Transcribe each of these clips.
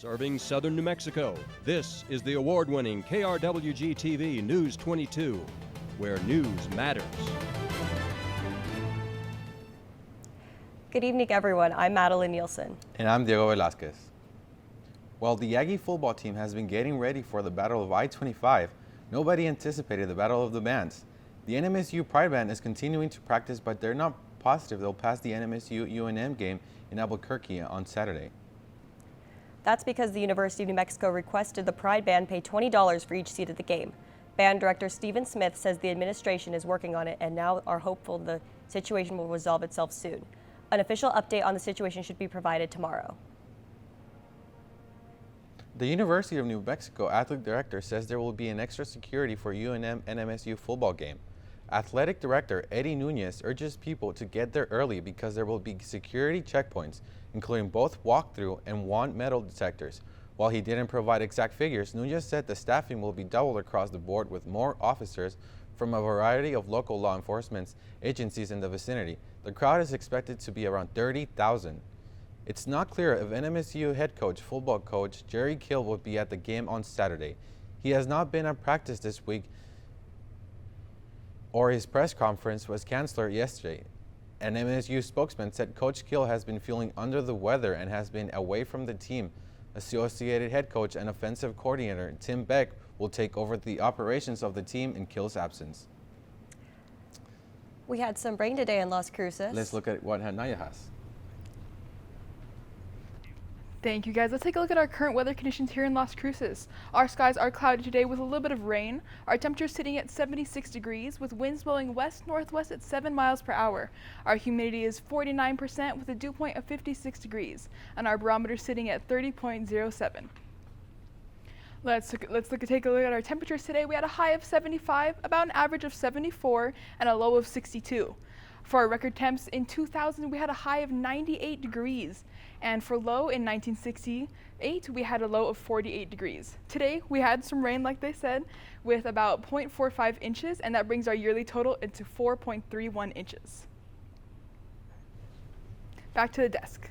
Serving southern New Mexico, this is the award-winning KRWG-TV News 22, where news matters. Good evening, everyone. I'm Madeline Nielsen. And I'm Diego Velasquez. While the Aggie football team has been getting ready for the Battle of I-25, nobody anticipated the Battle of the Bands. The NMSU Pride Band is continuing to practice, but they're not positive they'll pass the NMSU UNM game in Albuquerque on Saturday. That's because the University of New Mexico requested the Pride Band pay $20 for each seat at the game. Band director Stephen Smith says the administration is working on it and now are hopeful the situation will resolve itself soon. An official update on the situation should be provided tomorrow. The University of New Mexico athletic director says there will be an extra security for UNM NMSU football game. Athletic director Eddie Nunez urges people to get there early because there will be security checkpoints, including both walk-through and wand metal detectors. While he didn't provide exact figures, Nunez said the staffing will be doubled across the board with more officers from a variety of local law enforcement agencies in the vicinity. The crowd is expected to be around 30,000. It's not clear if NMSU head coach, football coach Jerry Kill will be at the game on Saturday. He has not been at practice this week, or his press conference was canceled yesterday. An NMSU spokesman said Coach Kill has been feeling under the weather and has been away from the team. Associated head coach and offensive coordinator Tim Beck will take over the operations of the team in Kill's absence. We had some rain today in Las Cruces. Let's look at what Hanaya has. Thank you, guys. Let's take a look at our current weather conditions here in Las Cruces. Our skies are cloudy today with a little bit of rain. Our temperature is sitting at 76 degrees with winds blowing west-northwest at 7 miles per hour. Our humidity is 49% with a dew point of 56 degrees, and our barometer is sitting at 30.07. Take a look at our temperatures today. We had a high of 75, about an average of 74, and a low of 62. For our record temps in 2000, we had a high of 98 degrees. And for low in 1968, we had a low of 48 degrees. Today, we had some rain, like they said, with about 0.45 inches, and that brings our yearly total into 4.31 inches. Back to the desk.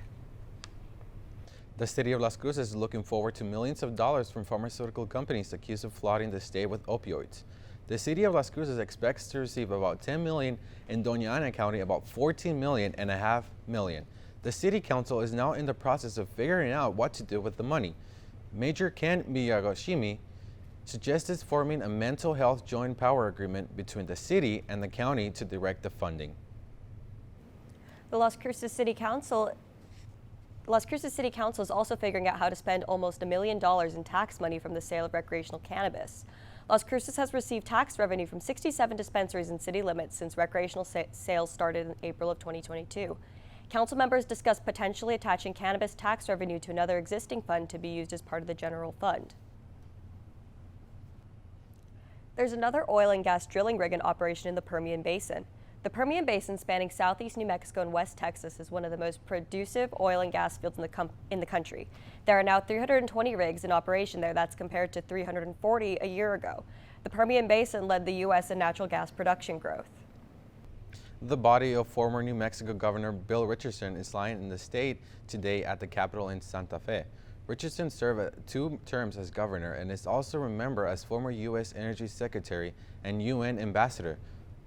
The city of Las Cruces is looking forward to millions of dollars from pharmaceutical companies accused of flooding the state with opioids. The city of Las Cruces expects to receive about $10 million, in Doña Ana County about $14.5 million. The city council is now in the process of figuring out what to do with the money. Major Ken Miyagashimi suggested forming a mental health joint power agreement between the city and the county to direct the funding. The Las Cruces City Council is also figuring out how to spend almost $1 million in tax money from the sale of recreational cannabis. Las Cruces has received tax revenue from 67 dispensaries in city limits since recreational sales started in April of 2022. Council members discussed potentially attaching cannabis tax revenue to another existing fund to be used as part of the general fund. There's another oil and gas drilling rig in operation in the Permian Basin. The Permian Basin, spanning southeast New Mexico and West Texas, is one of the most producive oil and gas fields in the country. There are now 320 rigs in operation there. That's compared to 340 a year ago. The Permian Basin led the U.S. in natural gas production growth. The body of former New Mexico Governor Bill Richardson is lying in the state today at the Capitol in Santa Fe. Richardson served 2 terms as governor and is also remembered as former U.S. Energy Secretary and UN Ambassador.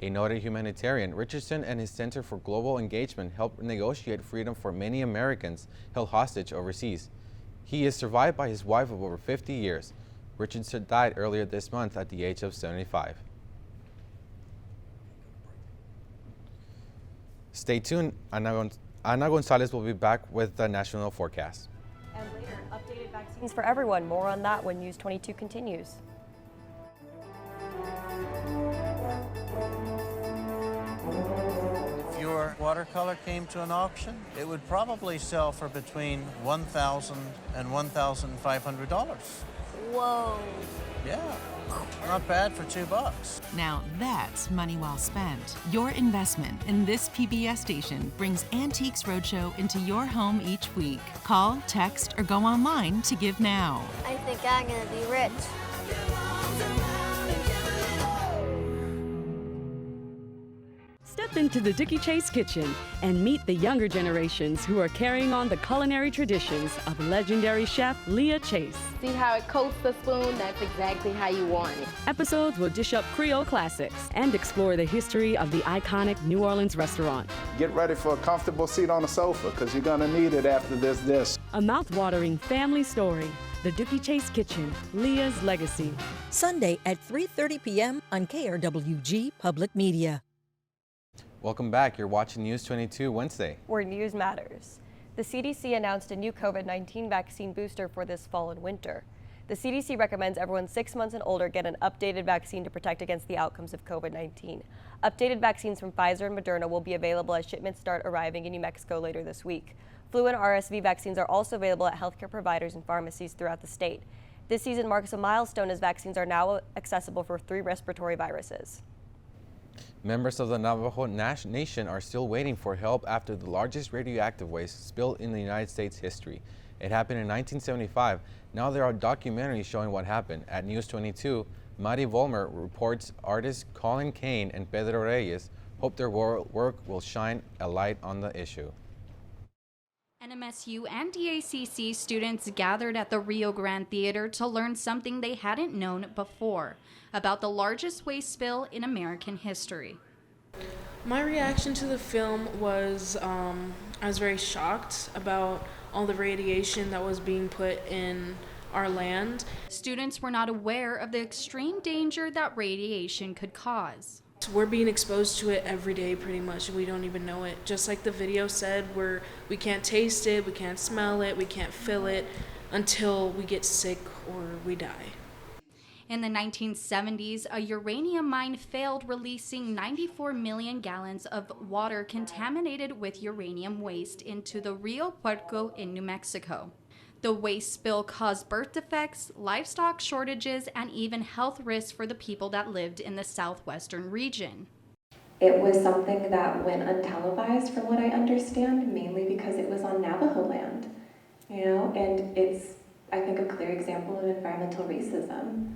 A noted humanitarian, Richardson and his Center for Global Engagement helped negotiate freedom for many Americans held hostage overseas. He is survived by his wife of over 50 years. Richardson died earlier this month at the age of 75. Stay tuned. Ana Gonzalez will be back with the national forecast. And later, updated vaccines for everyone. More on that when News 22 continues. If your watercolor came to an auction, it would probably sell for between $1,000 and $1,500. Whoa. Yeah, not bad for $2. Now that's money well spent. Your investment in this PBS station brings Antiques Roadshow into your home each week. Call, text, or go online to give now. I think I'm gonna be rich. Step into the Dookie Chase kitchen and meet the younger generations who are carrying on the culinary traditions of legendary chef Leah Chase. See how it coats the spoon? That's exactly how you want it. Episodes will dish up Creole classics and explore the history of the iconic New Orleans restaurant. Get ready for a comfortable seat on the sofa, because you're going to need it after this dish. A mouth-watering family story. The Dookie Chase Kitchen, Leah's Legacy. Sunday at 3:30 p.m. on KRWG Public Media. Welcome back. You're watching News 22 Wednesday, where news matters. The CDC announced a new COVID-19 vaccine booster for this fall and winter. The CDC recommends everyone 6 months and older get an updated vaccine to protect against the outcomes of COVID-19. Updated vaccines from Pfizer and Moderna will be available as shipments start arriving in New Mexico later this week. Flu and RSV vaccines are also available at healthcare providers and pharmacies throughout the state. This season marks a milestone as vaccines are now accessible for 3 respiratory viruses. Members of the Navajo Nation are still waiting for help after the largest radioactive waste spill in the United States history. It happened in 1975. Now there are documentaries showing what happened. At News 22, Mari Volmer reports artists Colin Kane and Pedro Reyes hope their work will shine a light on the issue. NMSU and DACC students gathered at the Rio Grande Theater to learn something they hadn't known before about the largest waste spill in American history. My reaction to the film was I was very shocked about all the radiation that was being put in our land. Students were not aware of the extreme danger that radiation could cause. We're being exposed to it every day pretty much, and we don't even know it. Just like the video said, we can't taste it, we can't smell it, we can't feel it until we get sick or we die. In the 1970s, a uranium mine failed, releasing 94 million gallons of water contaminated with uranium waste into the Rio Puerco in New Mexico. The waste spill caused birth defects, livestock shortages, and even health risks for the people that lived in the southwestern region. It was something that went untelevised from what I understand, mainly because it was on Navajo land, and it's, I think, a clear example of environmental racism.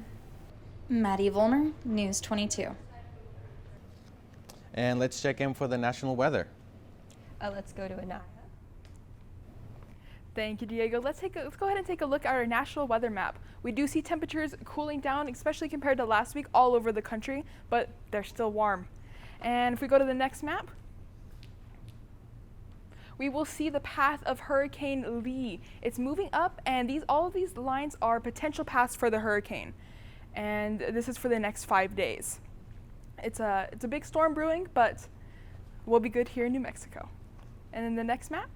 Maddie Volmer, News 22. And let's check in for the national weather. Let's go to Anaya. Thank you, Diego. Let's go ahead and take a look at our national weather map. We do see temperatures cooling down, especially compared to last week, all over the country, but they're still warm. And if we go to the next map, we will see the path of Hurricane Lee. It's moving up, and all of these lines are potential paths for the hurricane. And this is for the next 5 days. It's a big storm brewing, but we'll be good here in New Mexico. And in the next map,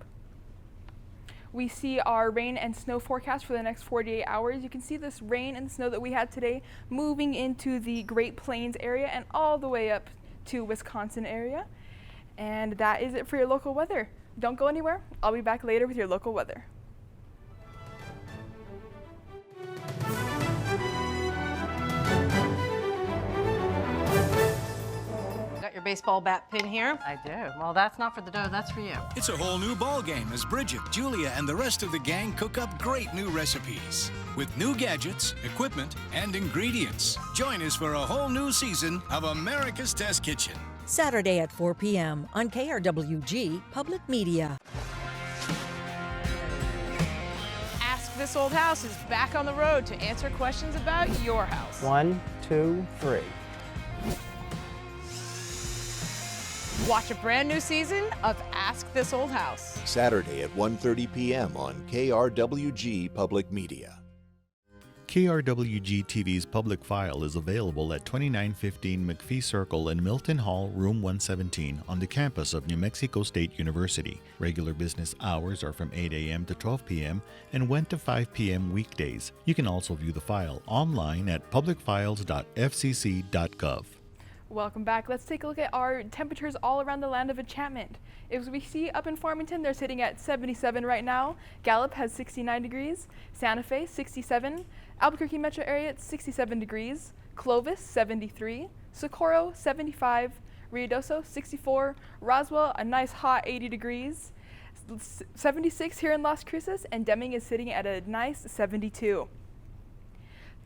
we see our rain and snow forecast for the next 48 hours. You can see this rain and snow that we had today moving into the Great Plains area and all the way up to Wisconsin area. And that is it for your local weather. Don't go anywhere. I'll be back later with your local weather. Your baseball bat pin here? I do. Well, that's not for the dough, that's for you. It's a whole new ball game as Bridget, Julia, and the rest of the gang cook up great new recipes with new gadgets, equipment, and ingredients. Join us for a whole new season of America's Test Kitchen. Saturday at 4 p.m. on KRWG Public Media. Ask This Old House is back on the road to answer questions about your house. 1, 2, 3. Watch a brand new season of Ask This Old House. Saturday at 1:30 p.m. on KRWG Public Media. KRWG-TV's public file is available at 2915 McPhee Circle in Milton Hall, Room 117, on the campus of New Mexico State University. Regular business hours are from 8 a.m. to 12 p.m. and 1 to 5 p.m. weekdays. You can also view the file online at publicfiles.fcc.gov. Welcome back. Let's take a look at our temperatures all around the land of enchantment. As we see up in Farmington, they're sitting at 77 right now. Gallup has 69 degrees. Santa Fe, 67. Albuquerque metro area, it's 67 degrees. Clovis, 73. Socorro, 75. Ruidoso, 64. Roswell, a nice hot 80 degrees. 76 here in Las Cruces, and Deming is sitting at a nice 72.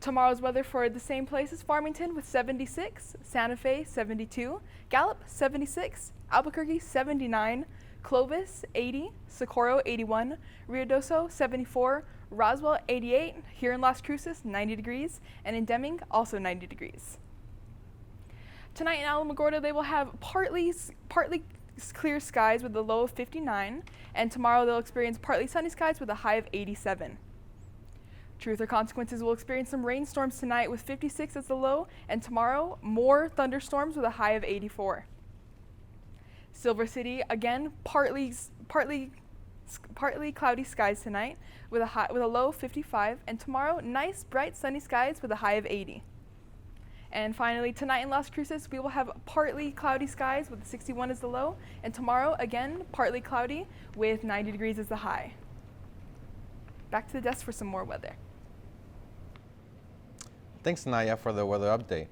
Tomorrow's weather for the same places: Farmington with 76, Santa Fe 72, Gallup 76, Albuquerque 79, Clovis 80, Socorro 81, Ruidoso 74, Roswell 88, here in Las Cruces 90 degrees, and in Deming also 90 degrees. Tonight in Alamogordo they will have partly clear skies with a low of 59, and tomorrow they'll experience partly sunny skies with a high of 87. Truth or Consequences will experience some rainstorms tonight with 56 as the low, and tomorrow more thunderstorms with a high of 84. Silver City, again, partly cloudy skies tonight with a low of 55, and tomorrow nice bright sunny skies with a high of 80. And finally, tonight in Las Cruces we will have partly cloudy skies with 61 as the low, and tomorrow again partly cloudy with 90 degrees as the high. Back to the desk for some more weather. Thanks, Naya, for the weather update.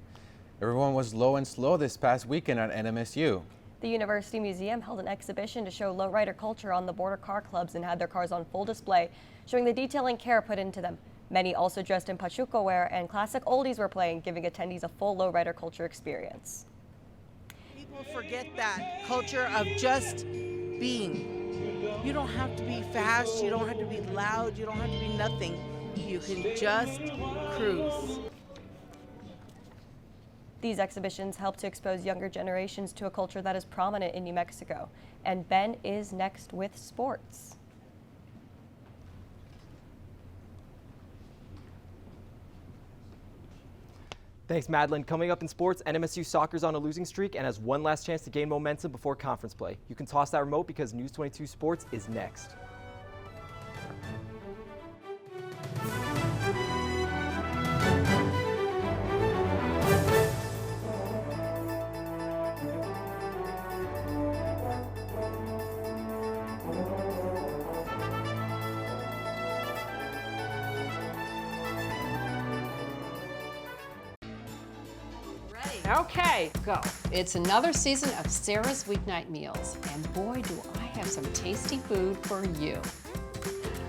Everyone was low and slow this past weekend at NMSU. The University Museum held an exhibition to show lowrider culture on the border car clubs and had their cars on full display, showing the detail and care put into them. Many also dressed in pachuco wear, and classic oldies were playing, giving attendees a full lowrider culture experience. People forget that culture of just being. You don't have to be fast, you don't have to be loud, you don't have to be nothing. You can just cruise. These exhibitions help to expose younger generations to a culture that is prominent in New Mexico. And Ben is next with sports. Thanks, Madeline. Coming up in sports, NMSU soccer's on a losing streak and has one last chance to gain momentum before conference play. You can toss that remote because News 22 Sports is next. Okay, go. It's another season of Sarah's Weeknight Meals, and boy, do I have some tasty food for you.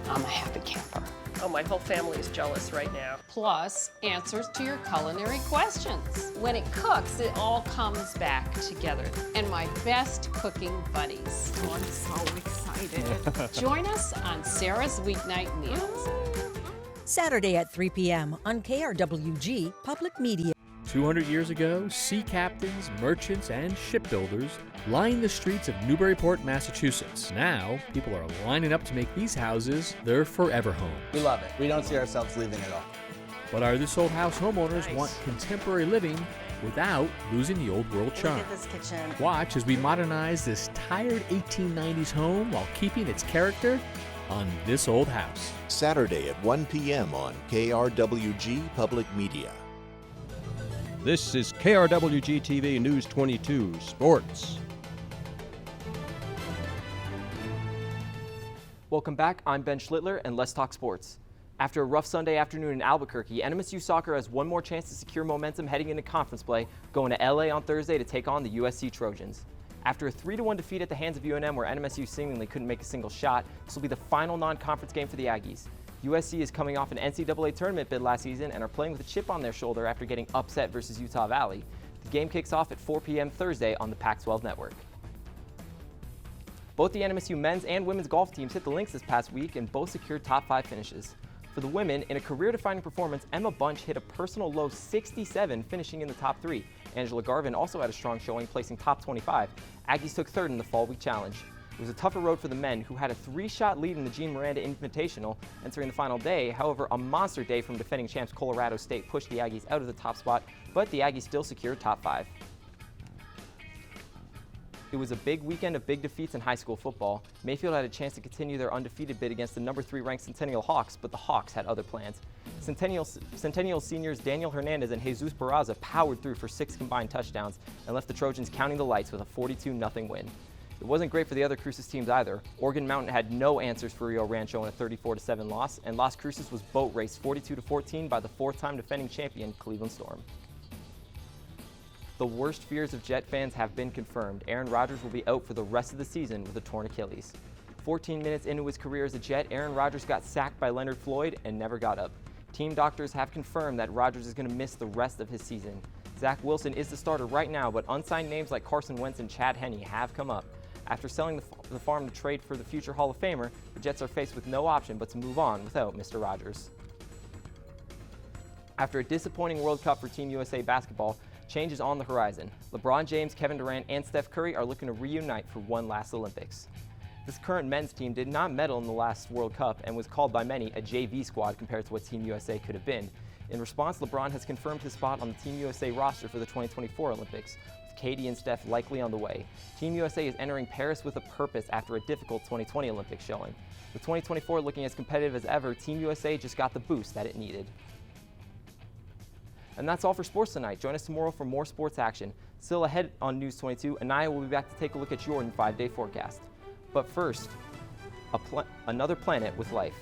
I'm a happy camper. Oh, my whole family is jealous right now. Plus, answers to your culinary questions. When it cooks, it all comes back together. And my best cooking buddies. Oh, I'm so excited. Join us on Sarah's Weeknight Meals. Saturday at 3 p.m. on KRWG Public Media. 200 years ago, sea captains, merchants, and shipbuilders lined the streets of Newburyport, Massachusetts. Now, people are lining up to make these houses their forever home. We love it. We don't see ourselves leaving at all. But our This Old House homeowners want contemporary living without losing the old world charm. Look at this kitchen. Watch as we modernize this tired 1890s home while keeping its character on This Old House. Saturday at 1 p.m. on KRWG Public Media. This is KRWG-TV News 22 Sports. Welcome back. I'm Ben Schlittler, and let's talk sports. After a rough Sunday afternoon in Albuquerque, NMSU soccer has one more chance to secure momentum heading into conference play, going to LA on Thursday to take on the USC Trojans. After a 3-1 defeat at the hands of UNM, where NMSU seemingly couldn't make a single shot, this will be the final non-conference game for the Aggies. USC is coming off an NCAA tournament bid last season and are playing with a chip on their shoulder after getting upset versus Utah Valley. The game kicks off at 4 p.m. Thursday on the Pac-12 network. Both the NMSU men's and women's golf teams hit the links this past week and both secured top 5 finishes. For the women, in a career-defining performance, Emma Bunch hit a personal low 67, finishing in the top 3. Angela Garvin also had a strong showing, placing top 25. Aggies took 3rd in the Fall Week Challenge. It was a tougher road for the men, who had a 3-shot lead in the Gene Miranda Invitational entering the final day. However, a monster day from defending champs Colorado State pushed the Aggies out of the top spot, but the Aggies still secured top 5. It was a big weekend of big defeats in high school football. Mayfield had a chance to continue their undefeated bid against the number 3 ranked Centennial Hawks, but the Hawks had other plans. Centennial seniors Daniel Hernandez and Jesus Barraza powered through for 6 combined touchdowns and left the Trojans counting the lights with a 42-0 win. It wasn't great for the other Cruces teams either. Oregon Mountain had no answers for Rio Rancho in a 34-7 loss, and Las Cruces was boat raced 42-14 by the 4th-time defending champion Cleveland Storm. The worst fears of Jet fans have been confirmed. Aaron Rodgers will be out for the rest of the season with a torn Achilles. 14 minutes into his career as a Jet, Aaron Rodgers got sacked by Leonard Floyd and never got up. Team doctors have confirmed that Rodgers is going to miss the rest of his season. Zach Wilson is the starter right now, but unsigned names like Carson Wentz and Chad Henne have come up. After selling the farm to trade for the future Hall of Famer, the Jets are faced with no option but to move on without Mr. Rodgers. After a disappointing World Cup for Team USA basketball, change is on the horizon. LeBron James, Kevin Durant, and Steph Curry are looking to reunite for one last Olympics. This current men's team did not medal in the last World Cup and was called by many a JV squad compared to what Team USA could have been. In response, LeBron has confirmed his spot on the Team USA roster for the 2024 Olympics, with Katie and Steph likely on the way. Team USA is entering Paris with a purpose after a difficult 2020 Olympics showing. With 2024 looking as competitive as ever, Team USA just got the boost that it needed. And that's all for sports tonight. Join us tomorrow for more sports action. Still ahead on News 22, Anaya will be back to take a look at your 5-day forecast. But first, another planet with life.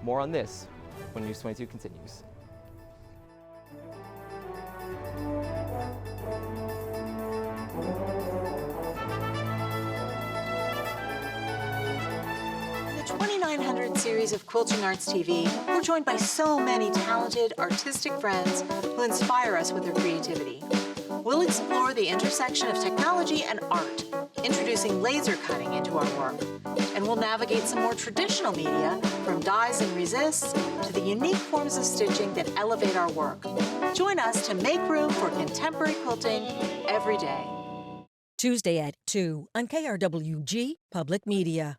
More on this when News 22 continues. The 2900 series of Quilting Arts TV, we're joined by so many talented, artistic friends who inspire us with their creativity. We'll explore the intersection of technology and art, introducing laser cutting into our work. And we'll navigate some more traditional media, from dyes and resists to the unique forms of stitching that elevate our work. Join us to make room for contemporary quilting every day. Tuesday at 2 on KRWG Public Media.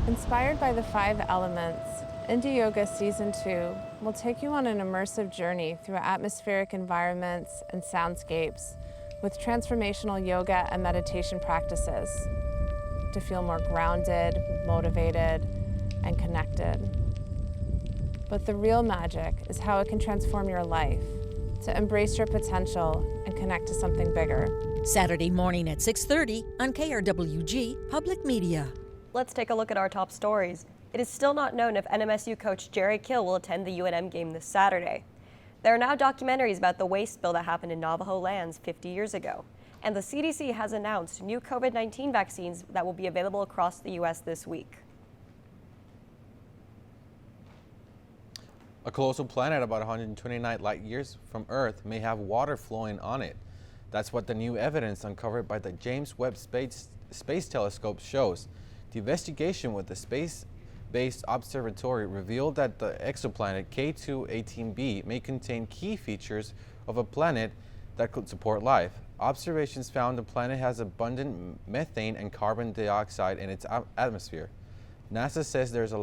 Inspired by the 5 elements, Indie Yoga Season 2 will take you on an immersive journey through atmospheric environments and soundscapes with transformational yoga and meditation practices to feel more grounded, motivated, and connected. But the real magic is how it can transform your life, to embrace your potential and connect to something bigger. Saturday morning at 6:30 on KRWG Public Media. Let's take a look at our top stories. It is still not known if NMSU coach Jerry Kill will attend the UNM game this Saturday. There are now documentaries about the waste spill that happened in Navajo lands 50 years ago. And the CDC has announced new COVID-19 vaccines that will be available across the U.S. this week. A colossal planet about 129 light years from Earth may have water flowing on it. That's what the new evidence uncovered by the James Webb Space Telescope shows. The investigation with the Space-Based Observatory revealed that the exoplanet K2-18b may contain key features of a planet that could support life. Observations found the planet has abundant methane and carbon dioxide in its atmosphere. NASA says there's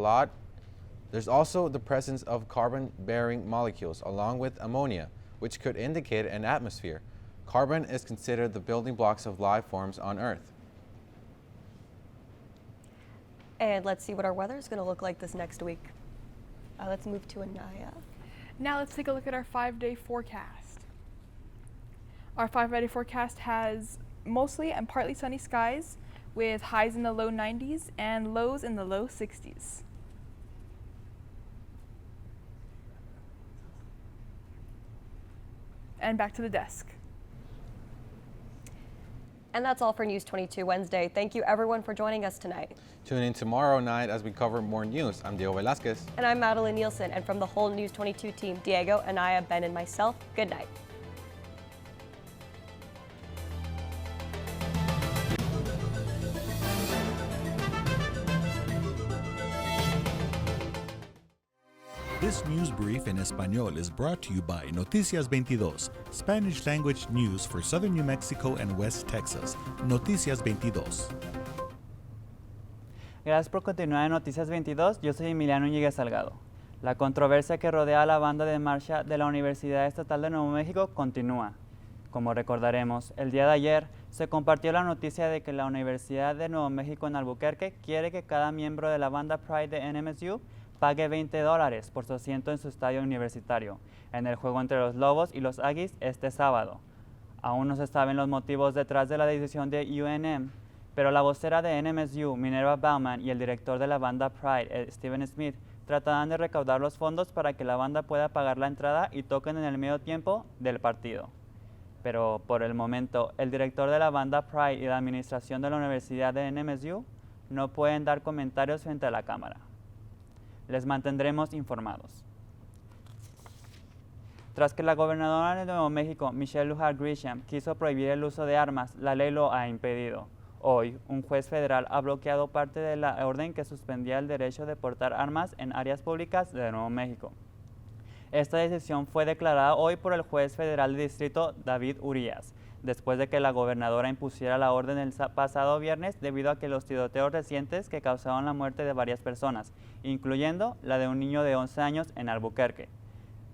also the presence of carbon-bearing molecules along with ammonia, which could indicate an atmosphere. Carbon is considered the building blocks of life forms on Earth. And let's see what our weather is going to look like this next week. Let's move to Anaya. Now let's take a look at our 5-day forecast. Our 5-day forecast has mostly and partly sunny skies with highs in the low 90s and lows in the low 60s. And back to the desk. And that's all for News 22 Wednesday. Thank you everyone for joining us tonight. Tune in tomorrow night as we cover more news. I'm Diego Velasquez. And I'm Madeline Nielsen. And from the whole News 22 team, Diego, Anaya, Ben, and myself, good night. This news brief in Español is brought to you by Noticias 22, Spanish language news for southern New Mexico and West Texas. Noticias 22. Gracias por continuar en Noticias 22. Yo soy Emiliano Ñiguez Salgado. La controversia que rodea a la banda de marcha de la Universidad Estatal de Nuevo México continúa. Como recordaremos, el día de ayer se compartió la noticia de que la Universidad de Nuevo México en Albuquerque quiere que cada miembro de la banda Pride de NMSU pague $20 por su asiento en su estadio universitario en el juego entre los Lobos y los Aggies este sábado. Aún no se saben los motivos detrás de la decisión de UNM, pero la vocera de NMSU, Minerva Bauman, y el director de la banda Pride, Steven Smith, tratarán de recaudar los fondos para que la banda pueda pagar la entrada y toquen en el medio tiempo del partido. Pero por el momento, el director de la banda Pride y la administración de la Universidad de NMSU no pueden dar comentarios frente a la cámara. Les mantendremos informados. Tras que la gobernadora de Nuevo México, Michelle Lujan Grisham, quiso prohibir el uso de armas, la ley lo ha impedido. Hoy, un juez federal ha bloqueado parte de la orden que suspendía el derecho de portar armas en áreas públicas de Nuevo México. Esta decisión fue declarada hoy por el juez federal de distrito David Urias, después de que la gobernadora impusiera la orden el pasado viernes debido a que los tiroteos recientes que causaron la muerte de varias personas, incluyendo la de un niño de 11 años en Albuquerque.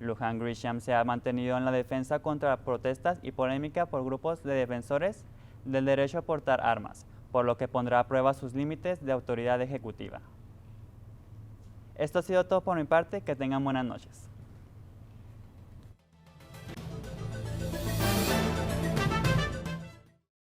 Lujan Grisham se ha mantenido en la defensa contra protestas y polémica por grupos de defensores del derecho a portar armas, por lo que pondrá a prueba sus límites de autoridad ejecutiva. Esto ha sido todo por mi parte, que tengan buenas noches.